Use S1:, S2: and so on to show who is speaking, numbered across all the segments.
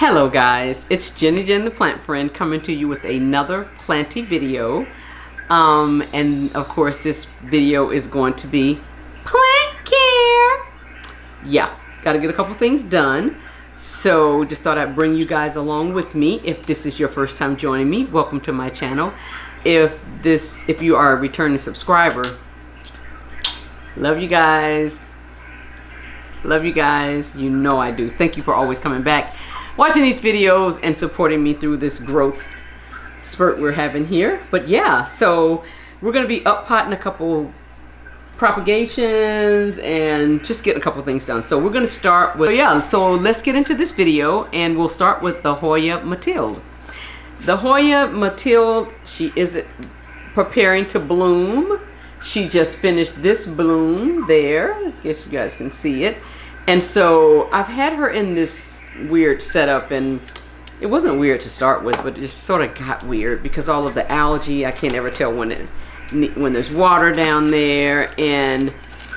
S1: Hello guys, it's Jenny Jen the Plant Friend coming to you with another planty video. And of course this video is going to be plant care. Yeah, gotta get a couple things done. So just thought I'd bring you guys along with me. If this is your first time joining me, welcome to my channel. If you are a returning subscriber, love you guys. Love you guys. You know I do. Thank you for always coming back, watching these videos and supporting me through this growth spurt we're having here. But yeah, so we're going to be up potting a couple propagations and just getting a couple things done. So we're going to start with, so let's get into this video, and we'll start with the Hoya Matilde. The Hoya Matilde, she is preparing to bloom. She just finished this bloom there. I guess you guys can see it. And so I've had her in this weird setup, and it wasn't weird to start with, but it just sort of got weird because all of the algae. I can't ever tell when there's water down there. And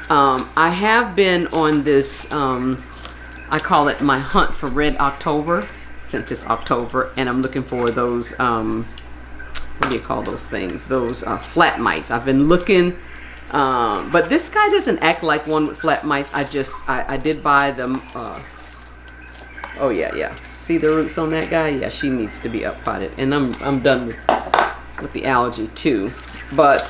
S1: I have been on this, I call it my hunt for Red October, since it's October, and I'm looking for those, what do you call those things? Those flat mites. I've been looking, but this guy doesn't act like one with flat mites. I did buy them. Oh yeah. See the roots on that guy? Yeah, she needs to be up potted, and I'm done with the algae too. But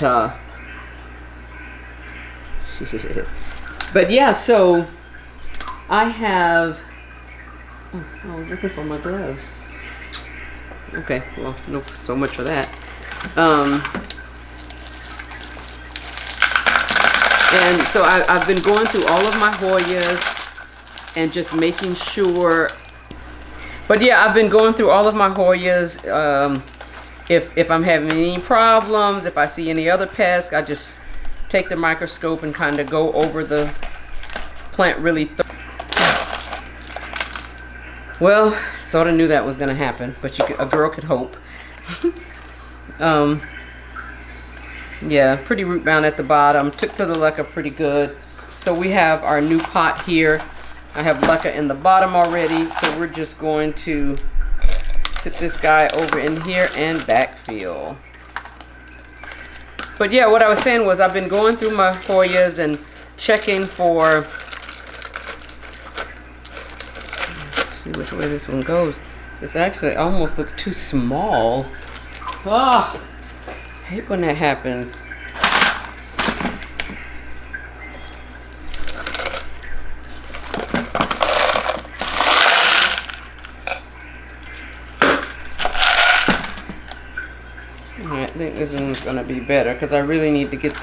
S1: but yeah, so I have. Oh, I was looking for my gloves. Okay, well, no, so much for that. And so I've been going through all of my Hoyas and just making sure. But yeah, I've been going through all of my Hoyas. If I'm having any problems, if I see any other pests, I just take the microscope and kind of go over the plant really thoroughly. Well, sort of knew that was going to happen, but a girl could hope. Yeah, pretty root bound at the bottom. Took to the leca pretty good. So we have our new pot here. I have leca in the bottom already, so we're just going to sit this guy over in here and backfill. But yeah, what I was saying was I've been going through my Hoyas and checking for. See which way this one goes. It's actually almost looks too small. Ah, I hate when that happens. Alright, I think this one's gonna be better because I really need to get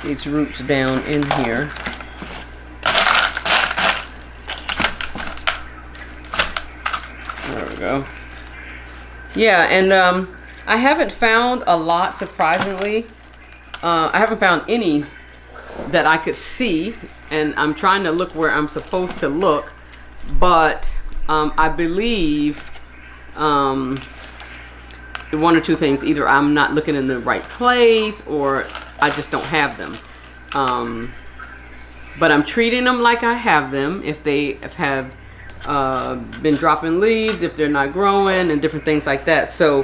S1: these roots down in here. Go. Yeah, and I haven't found a lot, surprisingly. I haven't found any that I could see, and I'm trying to look where I'm supposed to look, but I believe one or two things. Either I'm not looking in the right place, or I just don't have them. But I'm treating them like I have them. If they have been dropping leaves, if they're not growing, and different things like that. So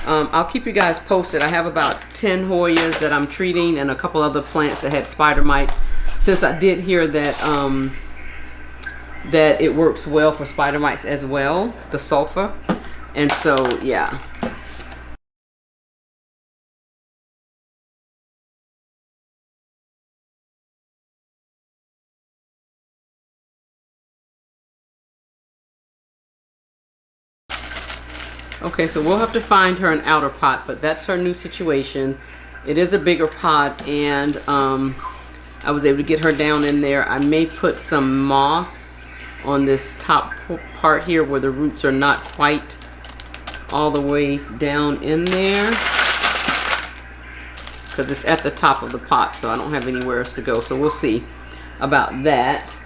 S1: I'll keep you guys posted. I have about 10 Hoyas that I'm treating and a couple other plants that had spider mites, since I did hear that that it works well for spider mites as well, the sulfur. And so yeah. Okay, so we'll have to find her an outer pot, but that's her new situation. It is a bigger pot, and I was able to get her down in there. I may put some moss on this top part here where the roots are not quite all the way down in there, because it's at the top of the pot, so I don't have anywhere else to go. So we'll see about that.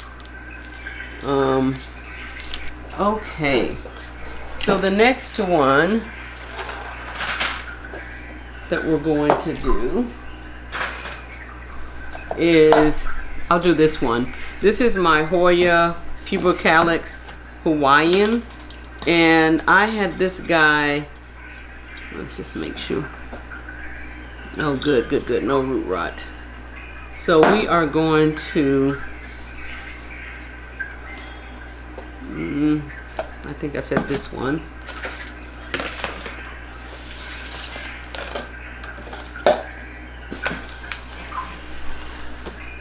S1: Okay. So the next one that we're going to do is, I'll do this one. This is my Hoya Puber Hawaiian. And I had this guy, let's just make sure. Oh, good, good, good, no root rot. So we are going to, I think I said this one.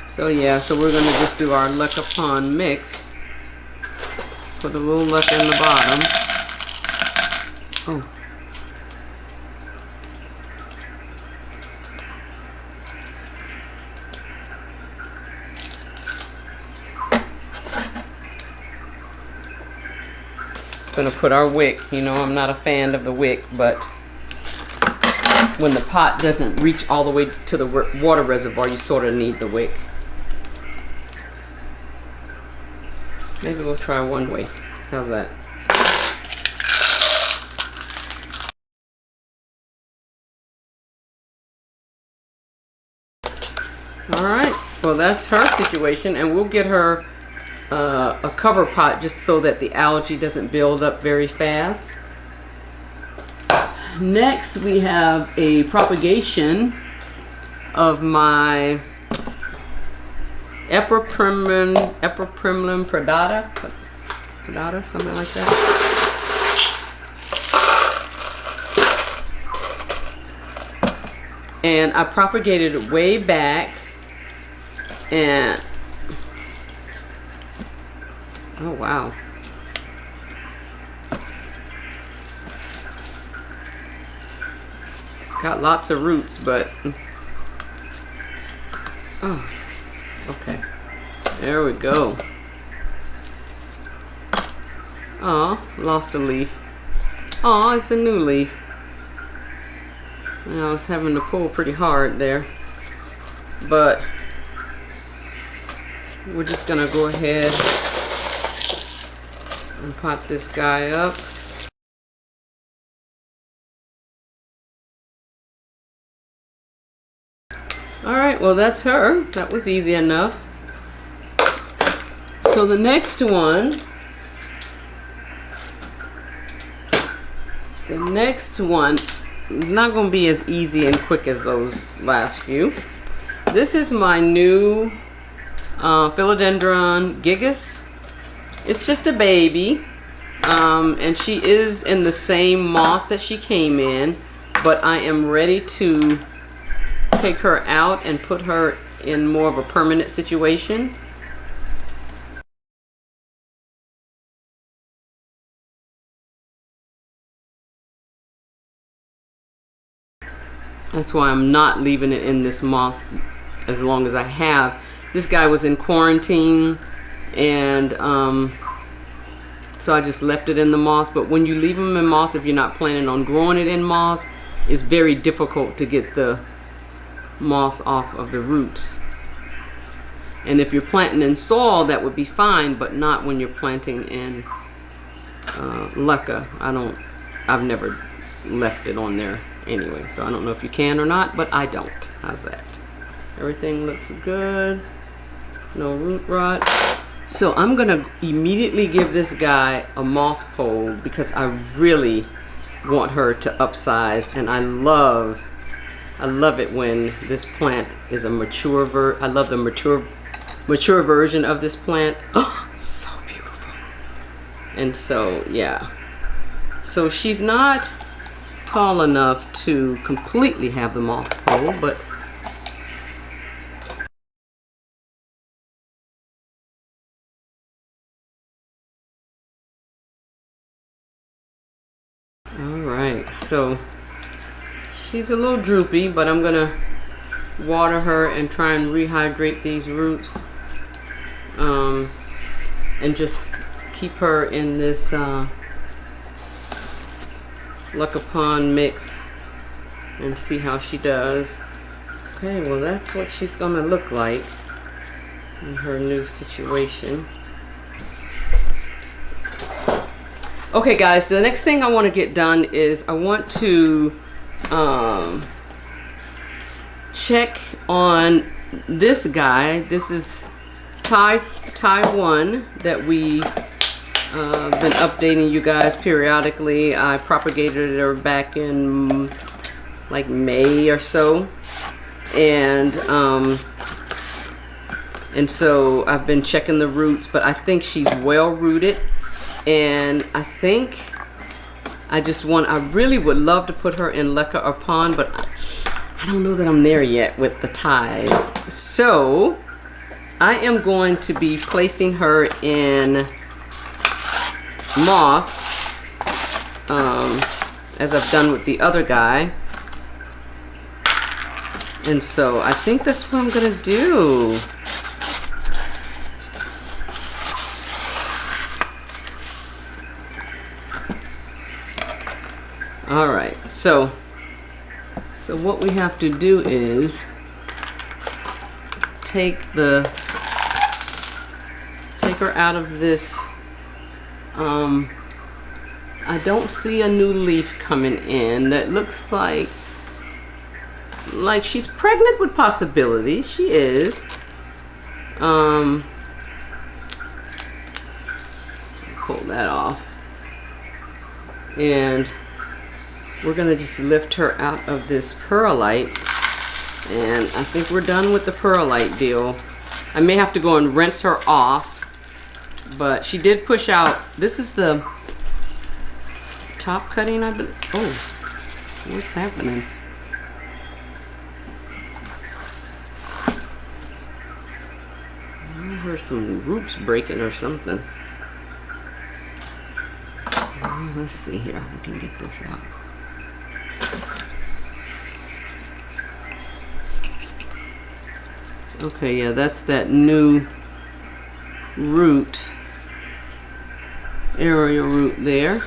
S1: So yeah, so we're gonna just do our luck upon mix. Put a little luck in the bottom. Oh. Gonna put our wick. You know, I'm not a fan of the wick, but when the pot doesn't reach all the way to the water reservoir, you sort of need the wick. Maybe we'll try one way. How's that? All right, well that's her situation, and we'll get her a cover pot just so that the algae doesn't build up very fast. Next we have a propagation of my Epiprimum predata, something like that. And I propagated it way back, and oh wow. It's got lots of roots, but oh, okay. There we go. Oh, lost a leaf. Oh, it's a new leaf. I was having to pull pretty hard there, but we're just gonna go ahead and pot this guy up. All right, well that's her. That was easy enough. So the next one is not going to be as easy and quick as those last few. This is my new Philodendron gigas. It's just a baby, and she is in the same moss that she came in, but I am ready to take her out and put her in more of a permanent situation. That's why I'm not leaving it in this moss as long as I have. This guy was in quarantine, and so I just left it in the moss. But when you leave them in moss, if you're not planning on growing it in moss, it's very difficult to get the moss off of the roots. And if you're planting in soil, that would be fine, but not when you're planting in leca. I've never left it on there anyway, so I don't know if you can or not, but I don't. How's that? Everything looks good. No root rot. So I'm gonna immediately give this guy a moss pole because I really want her to upsize, and I love it when this plant is a mature I love the mature version of this plant. Oh, so beautiful. And so yeah, so she's not tall enough to completely have the moss pole, but all right, so she's a little droopy, but I'm gonna water her and try and rehydrate these roots, and just keep her in this luck upon mix and see how she does. Okay, well that's what she's gonna look like in her new situation. Okay guys, so the next thing I want to get done is I want to check on this guy. This is Tai Tai 1 that we been updating you guys periodically. I propagated her back in like May or so, and so I've been checking the roots, but I think she's well rooted, and I think I really would love to put her in leca or pond, but I don't know that I'm there yet with the ties. So I am going to be placing her in moss, as I've done with the other guy. And so I think that's what I'm gonna do. All right, so what we have to do is take her out of this. I don't see a new leaf coming in. That looks like she's pregnant with possibilities. She is. Pull that off. And we're gonna just lift her out of this perlite. And I think we're done with the perlite deal. I may have to go and rinse her off, but she did push out. This is the top cutting, I believe. Oh, what's happening? I heard some roots breaking or something. Let's see here. We can get this out. Okay, yeah, that's that new root, aerial root there.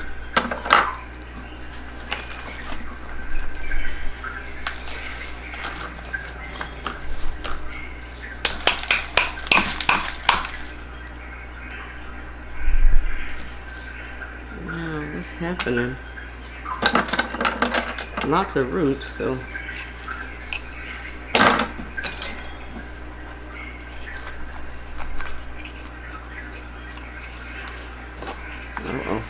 S1: Wow, what's happening? Lots of roots, so. Uh-oh.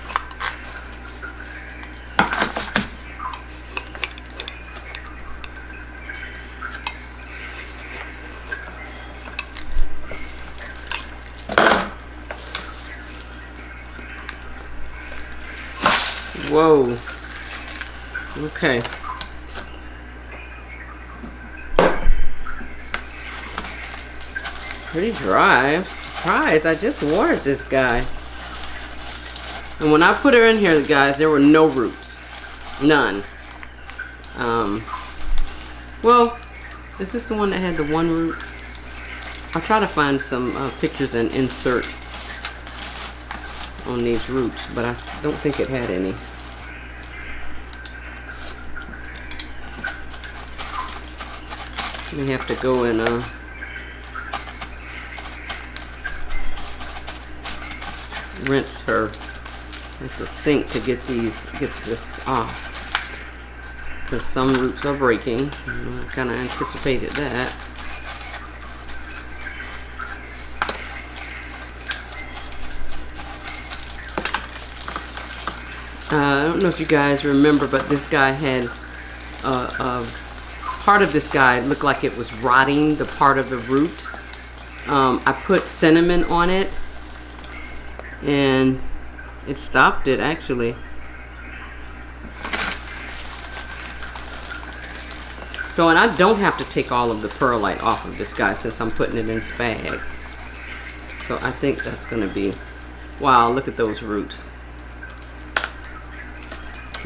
S1: Whoa. Okay. Pretty dry. I'm surprised. I just watered this guy. And when I put her in here, guys, there were no roots. None. Well, is this the one that had the one root? I'll try to find some pictures and insert on these roots, but I don't think it had any. May have to go and rinse her at the sink to get this off, because some roots are breaking. I kind of anticipated that. I don't know if you guys remember, but this guy had part of this guy looked like it was rotting, the part of the root. I put cinnamon on it, and it stopped it, actually. So, and I don't have to take all of the perlite off of this guy since I'm putting it in spag. So I think that's gonna be, wow, look at those roots.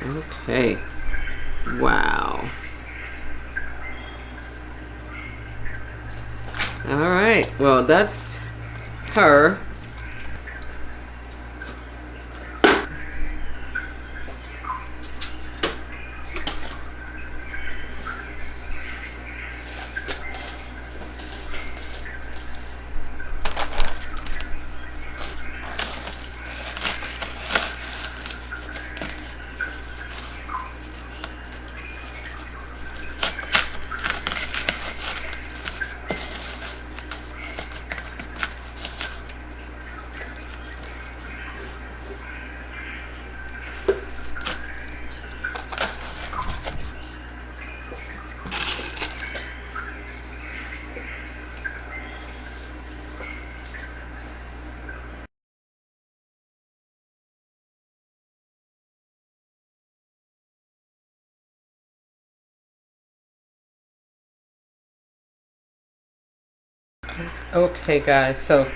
S1: Okay, wow. All right, well, that's her. Okay guys, so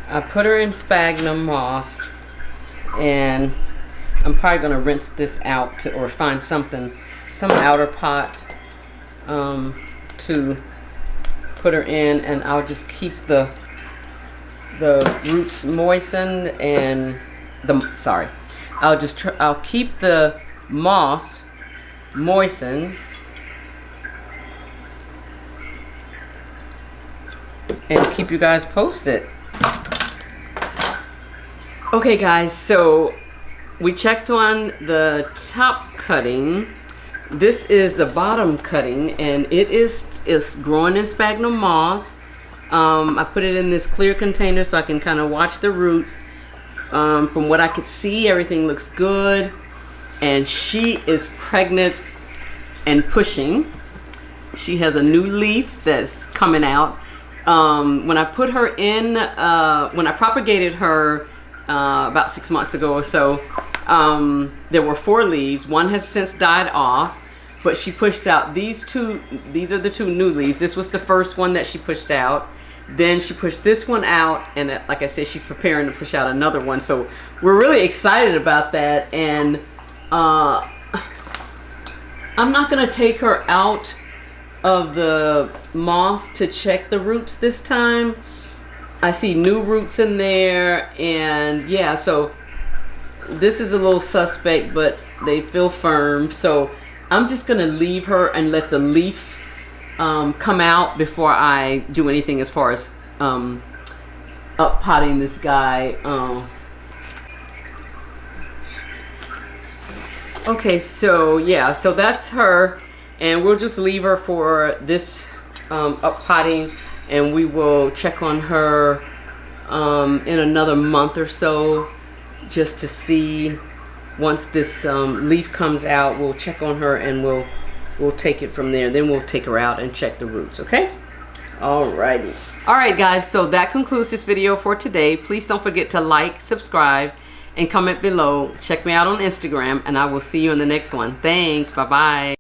S1: I put her in sphagnum moss, and I'm probably gonna rinse this out or find some outer pot to put her in, and I'll just keep the roots moistened, and I'll keep the moss moistened and keep you guys posted. Okay guys, so we checked on the top cutting. This is the bottom cutting, and it's growing in sphagnum moss. I put it in this clear container so I can kind of watch the roots. From what I could see, everything looks good, and she is pregnant and pushing. She has a new leaf that's coming out. When I put her in, when I propagated her about 6 months ago or so, there were 4 leaves. One has since died off, but she pushed out these two. These are the 2 new leaves. This was the first one that she pushed out. Then she pushed this one out, and like I said, she's preparing to push out another one. So we're really excited about that, and I'm not gonna take her out of the moss to check the roots this time. I see new roots in there, and yeah, so this is a little suspect, but they feel firm. So I'm just gonna leave her and let the leaf come out before I do anything as far as up potting this guy. Okay, so yeah, so that's her, and we'll just leave her for this up potting, and we will check on her in another month or so, just to see. Once this leaf comes out, we'll check on her, and we'll take it from there. Then we'll take her out and check the roots, okay? Alrighty. Alright guys, so that concludes this video for today. Please don't forget to like, subscribe, and comment below. Check me out on Instagram, and I will see you in the next one. Thanks, bye-bye.